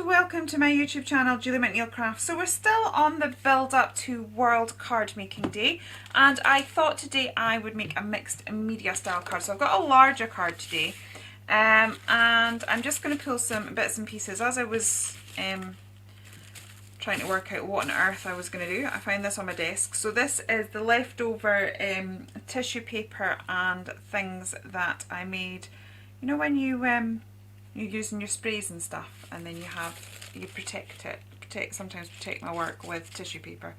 welcome to my YouTube channel, Julie McNeil Crafts. So we're still on the build up to World Card Making Day, and I thought today I would make a mixed media style card. So I've got a larger card today, and I'm just going to pull some bits and pieces. As I was trying to work out what on earth I was going to do, I found this on my desk. So this is the leftover tissue paper and things that I made. You know when you're using your sprays and stuff, and then you protect it, sometimes protect my work with tissue paper.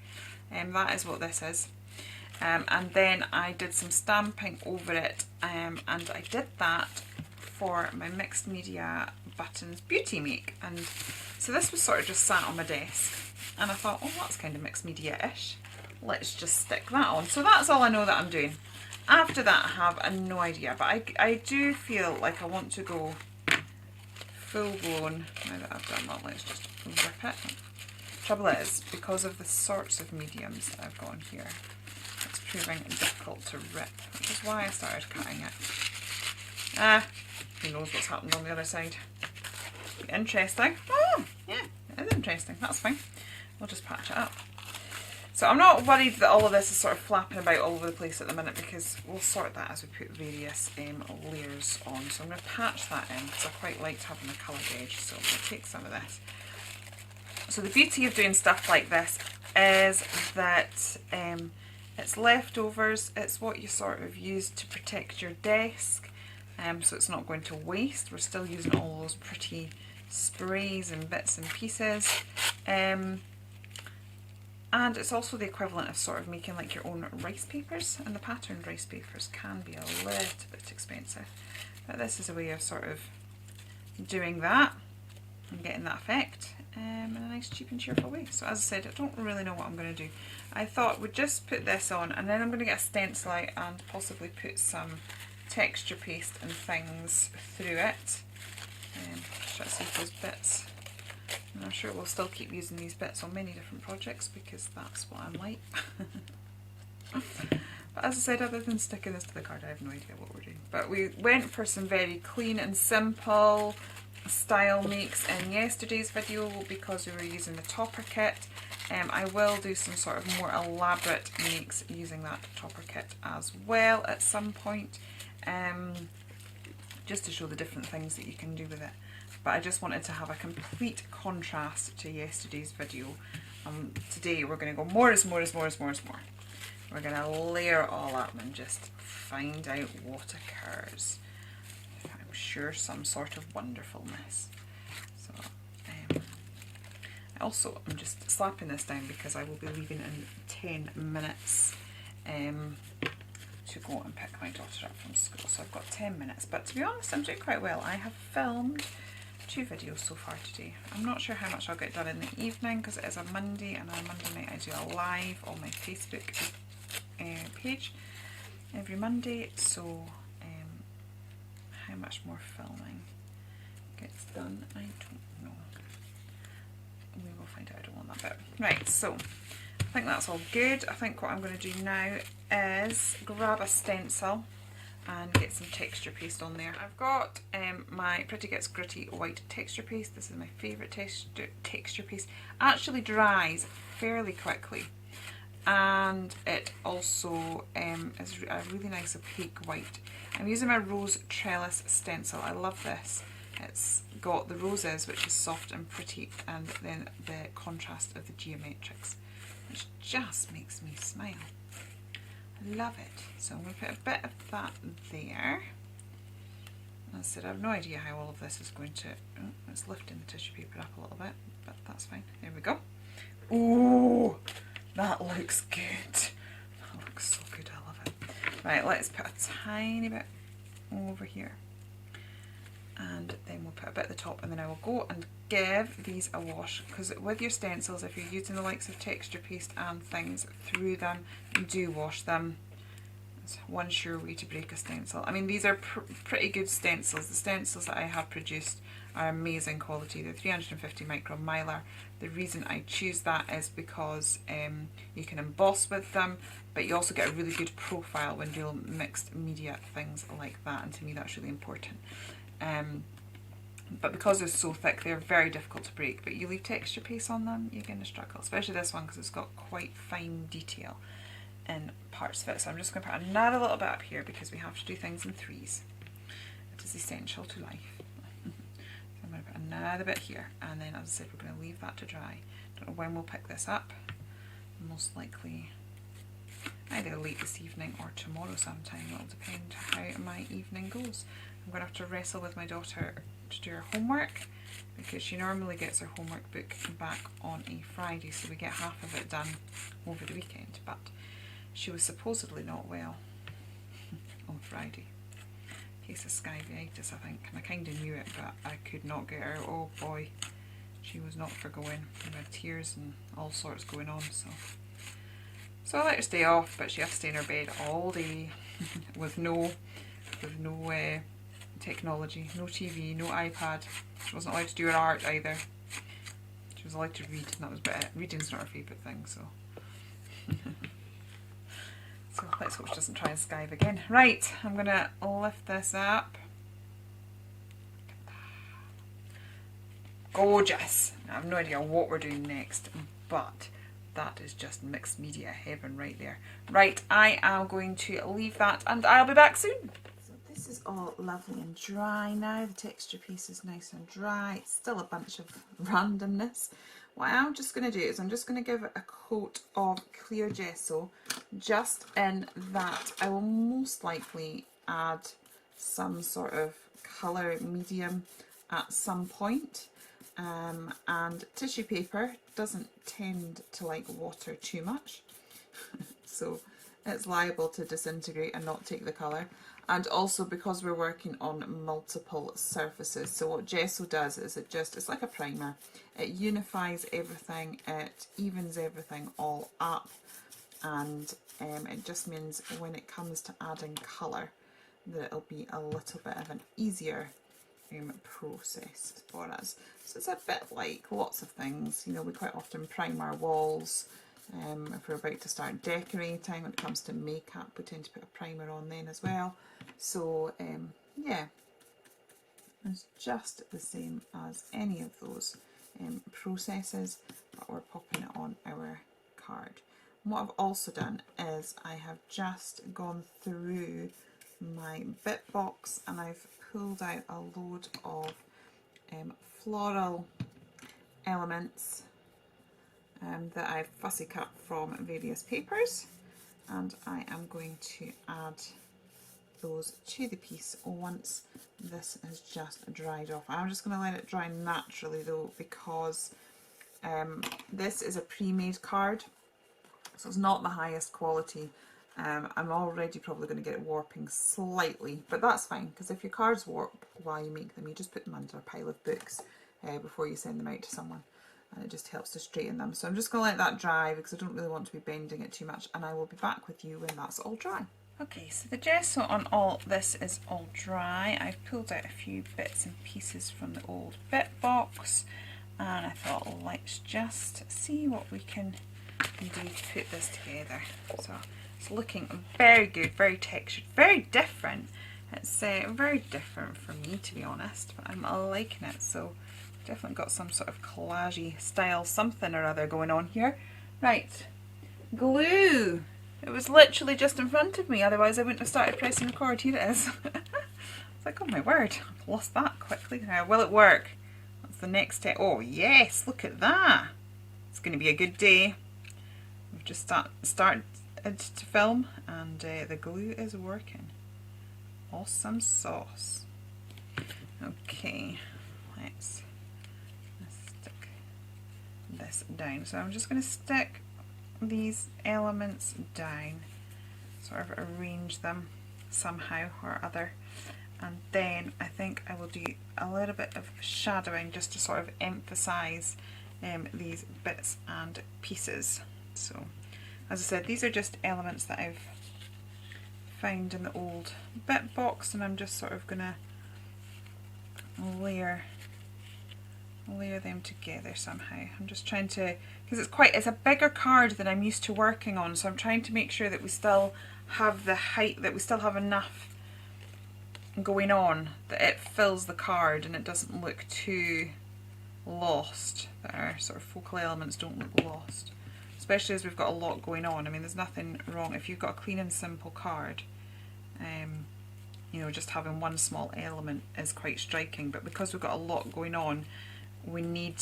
That is what this is. And then I did some stamping over it, and I did that for my mixed media buttons beauty make. And so this was sort of just sat on my desk, and I thought, oh, that's kind of mixed media-ish. Let's just stick that on. So that's all I know that I'm doing. After that, I have no idea, but I do feel like I want to go full blown. Now that I've done that, let's just rip it. Trouble is, because of the sorts of mediums that I've got on here, it's proving difficult to rip, which is why I started cutting it. Who knows what's happened on the other side. Interesting. Oh, yeah, it is interesting. That's fine. We'll just patch it up. So I'm not worried that all of this is sort of flapping about all over the place at the minute, because we'll sort that as we put various layers on. So I'm going to patch that in because I quite liked having a coloured edge. So I'm going to take some of this. So the beauty of doing stuff like this is that it's leftovers. It's what you sort of use to protect your desk, so it's not going to waste. We're still using all those pretty sprays and bits and pieces. And it's also the equivalent of sort of making like your own rice papers, and the patterned rice papers can be a little bit expensive. But this is a way of sort of doing that and getting that effect in a nice, cheap and cheerful way. So as I said, I don't really know what I'm going to do. I thought we'd just put this on, and then I'm going to get a stencil out and possibly put some texture paste and things through it. Try to see if those bits. And I'm sure we'll still keep using these bits on many different projects because that's what I'm like. But as I said, other than sticking this to the card, I have no idea what we're doing. But we went for some very clean and simple style makes in yesterday's video because we were using the topper kit. I will do some sort of more elaborate makes using that topper kit as well at some point, just to show the different things that you can do with it. But I just wanted to have a complete contrast to yesterday's video. Today we're going to go more is more is more is more is more. We're going to layer it all up and just find out what occurs. I'm sure some sort of wonderfulness. So I'm just slapping this down because I will be leaving in 10 minutes to go and pick my daughter up from school. So I've got 10 minutes, but to be honest, I'm doing quite well. I have filmed 2 videos so far today. I'm not sure how much I'll get done in the evening because it is a Monday, and on Monday night I do a live on my Facebook page every Monday. So how much more filming gets done, I don't know. We will find out. I don't want that bit. Right, so I think that's all good. I think what I'm going to do now is grab a stencil and get some texture paste on there. I've got my Pretty Gets Gritty white texture paste. This is my favourite texture paste. Actually dries fairly quickly, and it also is a really nice opaque white. I'm using my Rose Trellis stencil. I love this. It's got the roses, which is soft and pretty, and then the contrast of the geometrics, which just makes me smile. I love it. So I'm going to put a bit of that there. As I said, I have no idea how all of this is going to... Oh, it's lifting the tissue paper up a little bit, but that's fine. There we go. Ooh, that looks good. That looks so good. I love it. Right, let's put a tiny bit over here. And then we'll put a bit at the top, and then I will go and give these a wash, because with your stencils, if you're using the likes of texture paste and things through them, you do wash them. It's one sure way to break a stencil. I mean, these are pretty good stencils. The stencils that I have produced are amazing quality. They're 350 micron mylar. The reason I choose that is because you can emboss with them, but you also get a really good profile when doing mixed media things like that, and to me that's really important. but because they're so thick, they're very difficult to break. But you leave texture paste on them, you're going to struggle, especially this one because it's got quite fine detail in parts of it. So I'm just going to put another little bit up here because we have to do things in threes. It is essential to life. So I'm going to put another bit here, and then as I said, we're going to leave that to dry. Don't know when we'll pick this up. Most likely either late this evening or tomorrow sometime. It'll depend how my evening goes. I'm going to have to wrestle with my daughter to do her homework because she normally gets her homework book back on a Friday, so we get half of it done over the weekend, but she was supposedly not well on Friday. Case of scabieitis, I think, and I kind of knew it, but I could not get her. Oh boy, she was not for going. We had tears and all sorts going on, so I let her stay off, but she had to stay in her bed all day with no technology, no TV, no iPad. She wasn't allowed to do her art either. She was allowed to read, and that was about it. Reading's not her favourite thing, so. So let's hope she doesn't try and skive again. Right, I'm going to lift this up. Gorgeous! I have no idea what we're doing next, but that is just mixed media heaven right there. Right, I am going to leave that and I'll be back soon. So this is all lovely and dry now. The texture piece is nice and dry. It's still a bunch of randomness. What I'm just going to do is I'm just going to give it a coat of clear gesso, just in that I will most likely add some sort of colour medium at some point. And tissue paper doesn't tend to like water too much, so it's liable to disintegrate and not take the colour. And also because we're working on multiple surfaces, so what gesso does is it's like a primer. It unifies everything, it evens everything all up, and it just means when it comes to adding colour that it'll be a little bit of an easier process for us. So it's a bit like lots of things, you know, we quite often prime our walls if we're about to start decorating. When it comes to makeup, we tend to put a primer on then as well. So yeah, it's just the same as any of those processes, but we're popping it on our card. And what I've also done is I have just gone through my bit box and I've pulled out a load of floral elements that I've fussy cut from various papers, and I am going to add those to the piece once this has just dried off. I'm just going to let it dry naturally though, because this is a pre-made card, so it's not the highest quality. I'm already probably going to get it warping slightly, but that's fine, because if your cards warp while you make them, you just put them under a pile of books before you send them out to someone, and it just helps to straighten them. So I'm just going to let that dry because I don't really want to be bending it too much, and I will be back with you when that's all dry. Okay, so the gesso on all this is all dry. I've pulled out a few bits and pieces from the old bit box, and I thought, let's just see what we can do to put this together. So it's looking very good, very textured, very different. It's very different for me, to be honest, but I'm liking it. So definitely got some sort of collagey style something or other going on here. Right, glue. It was literally just in front of me, otherwise I wouldn't have started pressing record. Here it is. It's like, oh my word, I've lost that quickly. Now, will it work? That's the next step. Oh yes, look at that. It's going to be a good day. We've just started to film, and the glue is working. Awesome sauce. Okay, let's stick this down. So I'm just going to stick these elements down, sort of arrange them somehow or other, and then I think I will do a little bit of shadowing just to sort of emphasize these bits and pieces. So as I said, these are just elements that I've found in the old bit box, and I'm just sort of gonna layer them together somehow. I'm just trying to, because it's a bigger card than I'm used to working on, so I'm trying to make sure that we still have the height, that we still have enough going on, that it fills the card and it doesn't look too lost, that our sort of focal elements don't look lost, especially as we've got a lot going on. I mean, there's nothing wrong if you've got a clean and simple card. You know, just having one small element is quite striking, but because we've got a lot going on, we need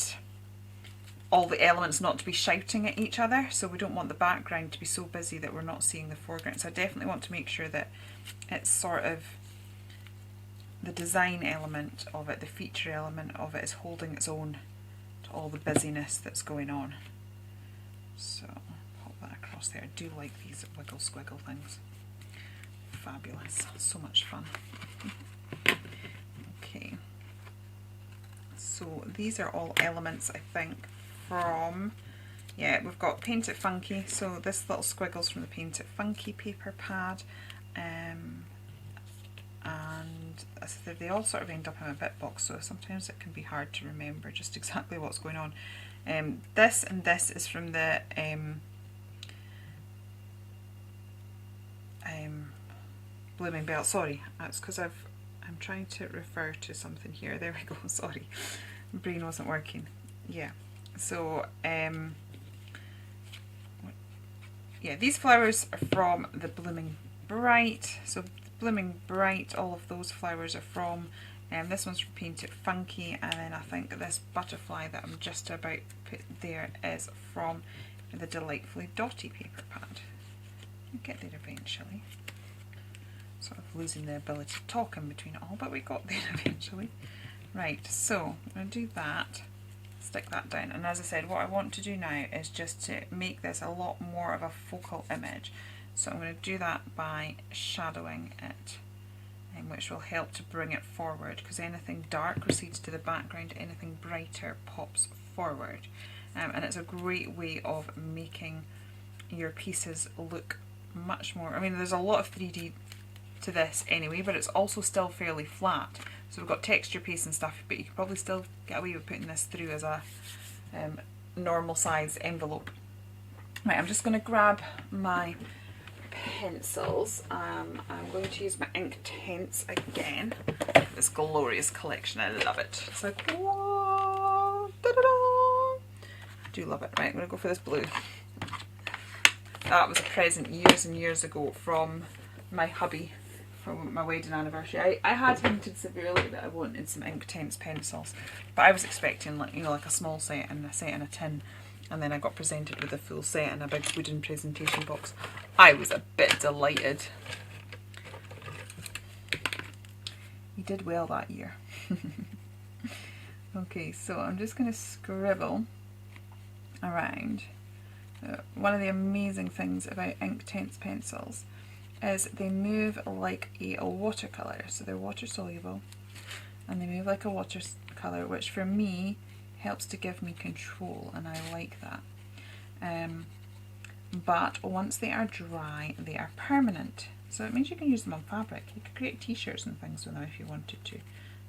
all the elements not to be shouting at each other, so we don't want the background to be so busy that we're not seeing the foreground. So I definitely want to make sure that it's sort of the design element of it, the feature element of it is holding its own to all the busyness that's going on. So pop that across there. I do like these wiggle squiggle things. Fabulous, so much fun. Okay, so these are all elements, I think, from, yeah, we've got Paint It Funky, so this little squiggle's from the Paint It Funky paper pad, and as I said, they all sort of end up in a bit box, so sometimes it can be hard to remember just exactly what's going on. This and this is from the Blooming Bell. Sorry, that's because I'm trying to refer to something here. There we go. Sorry, my brain wasn't working. Yeah. So yeah, these flowers are from the Blooming Bright. So Blooming Bright, all of those flowers are from. This one's from Paint It Funky, and then I think this butterfly that I'm just about to put there is from the Delightfully Dotty paper pad. We'll get there eventually. Sort of losing the ability to talk in between it all, but we got there eventually. Right, so I'm going to do that, stick that down, and as I said, what I want to do now is just to make this a lot more of a focal image. So I'm going to do that by shadowing it, which will help to bring it forward, because anything dark recedes to the background, anything brighter pops forward. And it's a great way of making your pieces look much more, I mean, there's a lot of 3D to this anyway, but it's also still fairly flat. So we've got texture paste and stuff, but you could probably still get away with putting this through as a normal size envelope. Right, I'm just going to grab my pencils. I'm going to use my Inktense again. This glorious collection, I love it. It's like, whoa, da-da-da. I do love it. Right, I'm going to go for this blue. That was a present years and years ago from my hubby for my wedding anniversary. I had hinted severely that I wanted some Inktense pencils, but I was expecting, like, you know, like a small set and a set in a tin, and then I got presented with a full set in a big wooden presentation box. I was a bit delighted. You did well that year. Okay, so I'm just going to scribble around. One of the amazing things about Inktense pencils is they move like a watercolour. So they're water soluble and they move like a watercolour, which for me helps to give me control, and I like that. But once they are dry, they are permanent. So it means you can use them on fabric. You could create t-shirts and things with them if you wanted to,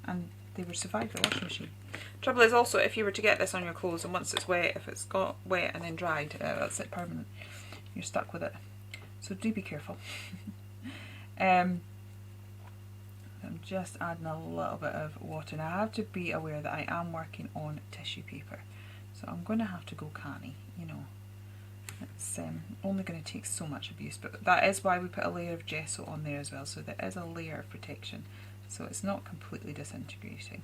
and they would survive the washing machine. Trouble is also, if you were to get this on your clothes and once it's wet, if it's got wet and then dried, that's it, permanent. You're stuck with it. So do be careful. I'm just adding a little bit of water. Now I have to be aware that I am working on tissue paper, so I'm going to have to go canny, you know. It's only going to take so much abuse, but that is why we put a layer of gesso on there as well, so there is a layer of protection, so it's not completely disintegrating.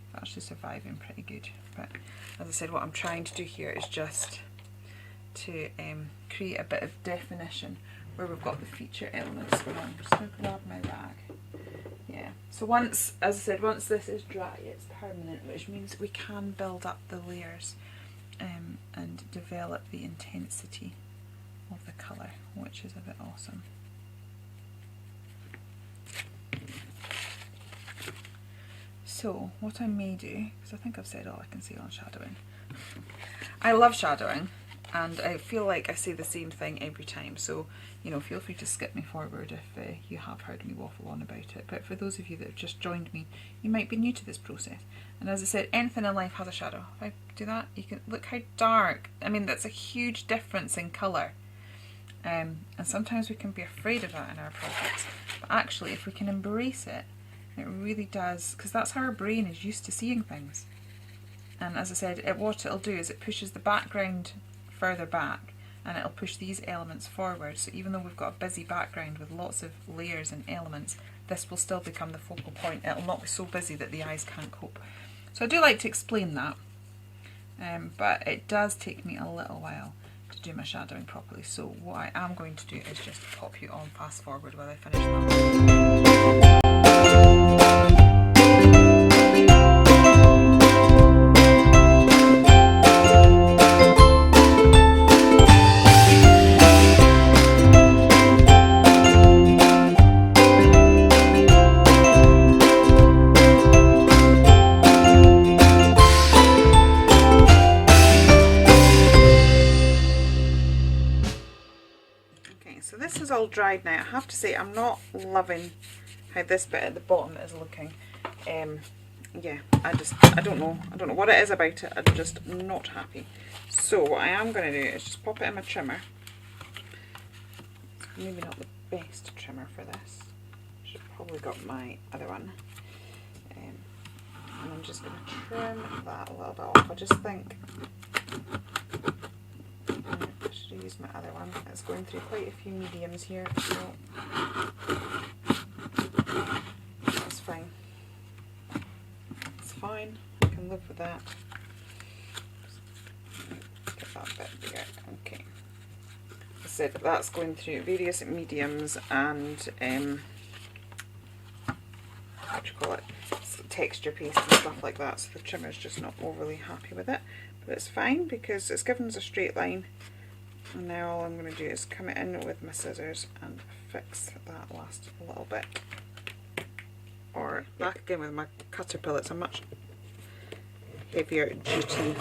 It's actually surviving pretty good. But as I said, what I'm trying to do here is just to create a bit of definition where we've got the feature elements going on. I'm just going to grab my rag. Yeah, so once, as I said, once this is dry, it's permanent, which means we can build up the layers and develop the intensity of the colour, which is a bit awesome. So what I may do, because I think I've said all I can say on shadowing. I love shadowing, and I feel like I say the same thing every time, so you know, feel free to skip me forward if you have heard me waffle on about it. But for those of you that have just joined me, you might be new to this process. And as I said, anything in life has a shadow. If I do that, you can look how dark. I mean, that's a huge difference in colour. And sometimes we can be afraid of that in our projects. But actually, if we can embrace it, It really does, because that's how our brain is used to seeing things. And as I said, what it'll do is it pushes the background further back, and it'll push these elements forward. So even though we've got a busy background with lots of layers and elements, this will still become the focal point. It'll not be so busy that the eyes can't cope. So I do like to explain that, but it does take me a little while to do my shadowing properly. So what I am going to do is just pop you on fast forward while I finish that. So this is all dried now. I have to say I'm not loving how this bit at the bottom is looking. Yeah, I don't know what it is about it. I'm just not happy. So what I am going to do is just pop it in my trimmer. Maybe not the best trimmer for this. Should have probably got my other one. And I'm just going to trim that a little bit off. I just think I should use my other one. It's going through quite a few mediums here, so that's fine. It's fine. I can live with that. Get that bit bigger. Okay. I said that's going through various mediums and what do you call it? Texture paste and stuff like that. So the trimmer's just not overly happy with it, but it's fine because it's given us a straight line. And now all I'm going to do is come in with my scissors and fix that last little bit. Or back again with my cutter pill. It's a much heavier duty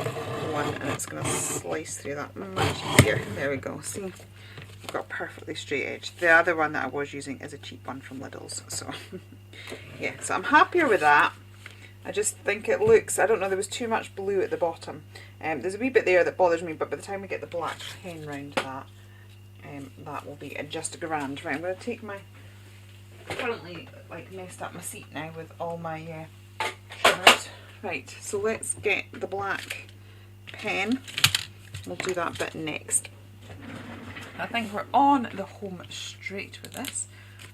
one and it's going to slice through that much easier. There we go. See, I've got a perfectly straight edge. The other one that I was using is a cheap one from Lidl's. So yeah, so I'm happier with that. I just think it looks, I don't know, there was too much blue at the bottom. There's a wee bit there that bothers me, but by the time we get the black pen round that, that will be just grand. Right, I'm going to take my, currently like messed up my seat now with all my trimmers. Right, so let's get the black pen. We'll do that bit next. I think we're on the home straight with this,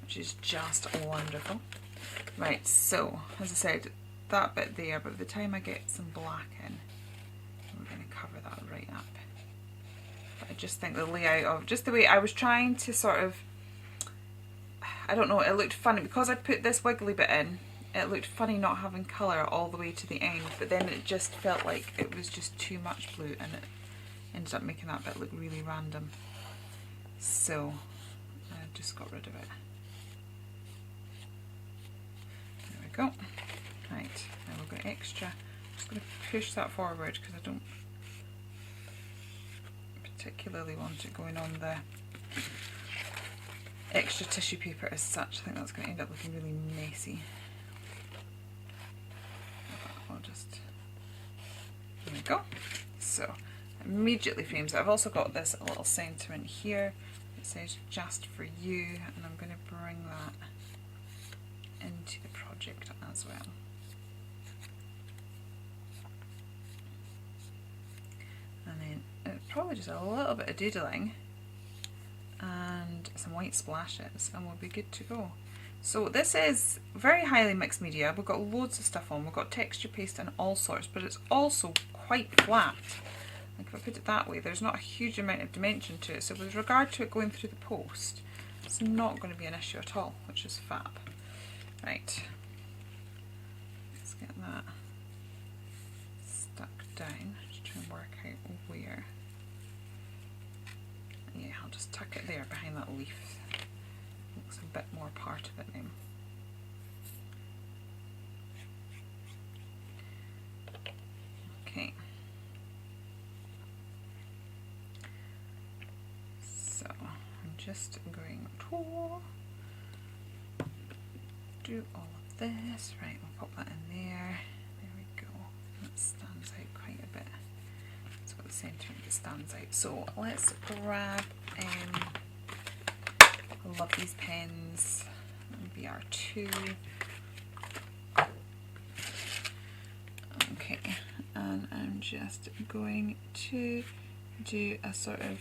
which is just wonderful. Right, so as I said, that bit there, but by the time I get some black in, we're going to cover that right up. But I just think the layout of, just the way I was trying to sort of, I don't know, it looked funny because I put this wiggly bit in. It looked funny not having colour all the way to the end, but then it just felt like it was just too much blue and it ended up making that bit look really random. So I just got rid of it. There we go. Right, now we've got extra. I'm just going to push that forward because I don't particularly want it going on the extra tissue paper as such. I think that's going to end up looking really messy. I'll just, there we go. So immediately frames it. I've also got this little sentiment here. It says just for you, and I'm going to bring that into the project as well. And then probably just a little bit of doodling and some white splashes and we'll be good to go. So this is very highly mixed media. We've got loads of stuff on. We've got texture paste and all sorts, but it's also quite flat. Like if I put it that way, there's not a huge amount of dimension to it. So with regard to it going through the post, it's not going to be an issue at all, which is fab. Right, let's get that stuck down. Just try and work out where. Yeah, I'll just tuck it there behind that leaf. Looks a bit more part of it now. Okay. So I'm just going to do all of this. Right, we'll pop that in there. There we go. That stands out quite a bit. It's got the centre that stands out. So let's grab, I love these pens, BR2. just going to do a sort of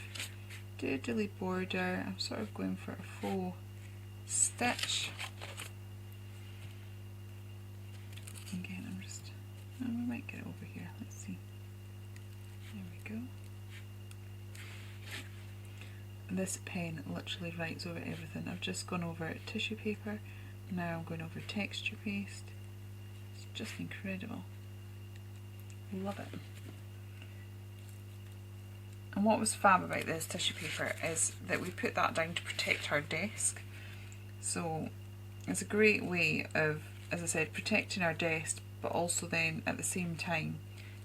doodly border. I'm sort of going for a faux stitch. Again, I'm just, oh, we might get it over here. Let's see. There we go. This pen literally writes over everything. I've just gone over tissue paper. Now I'm going over texture paste. It's just incredible. Love it. And what was fab about this tissue paper is that we put that down to protect our desk. So it's a great way of, as I said, protecting our desk, but also then at the same time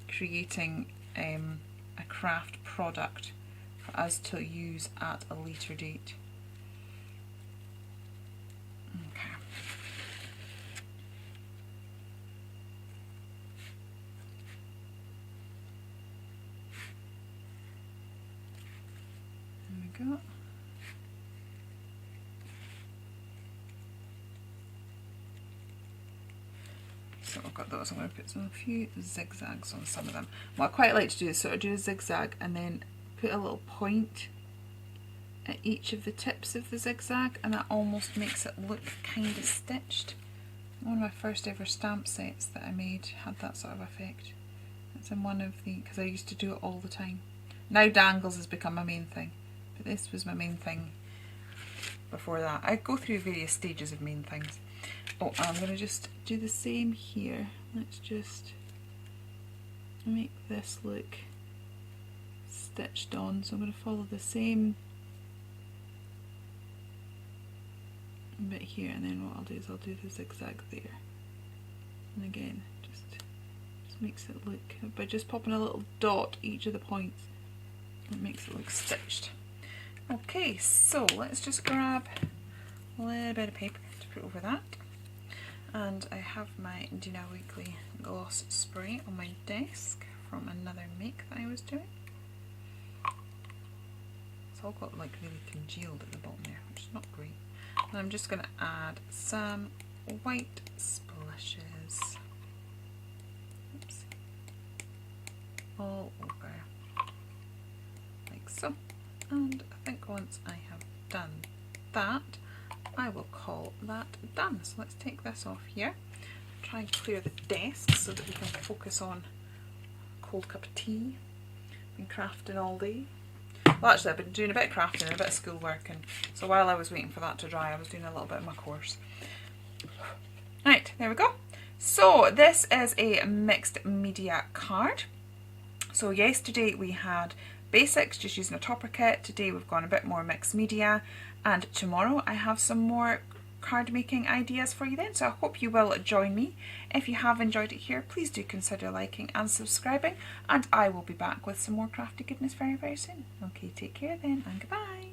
creating a craft product for us to use at a later date. Okay. There we go. So I've got those. I'm going to put a few zigzags on some of them. What I quite like to do is sort of do a zigzag and then put a little point at each of the tips of the zigzag, and that almost makes it look kind of stitched. One of my first ever stamp sets that I made had that sort of effect. It's in one of the, because I used to do it all the time. Now dangles has become my main thing, but this was my main thing before that. I go through various stages of main things. Oh, I'm going to just do the same here. Let's just make this look stitched on. So I'm going to follow the same bit here, and then what I'll do is I'll do the zigzag there. And again, just makes it look, by just popping a little dot each of the points, it makes it look stitched. Okay, so let's just grab a little bit of paper to put over that. And I have my d.i.y Weekly gloss spray on my desk from another make that I was doing. It's all got like really congealed at the bottom there, which is not great. And I'm just going to add some white splashes. Oops. All over, like so. And I think once I have done that, I will call that done. So let's take this off here. Try and clear the desk so that we can focus on a cold cup of tea. Been crafting all day. Well, actually I've been doing a bit of crafting and a bit of schoolwork, and so while I was waiting for that to dry I was doing a little bit of my course. Right, there we go. So this is a mixed media card. So yesterday we had basics, just using a topper kit. Today we've gone a bit more mixed media, and tomorrow I have some more card making ideas for you then, so I hope you will join me. If you have enjoyed it here, please do consider liking and subscribing, and I will be back with some more crafty goodness very, very soon. Okay, take care then, and goodbye.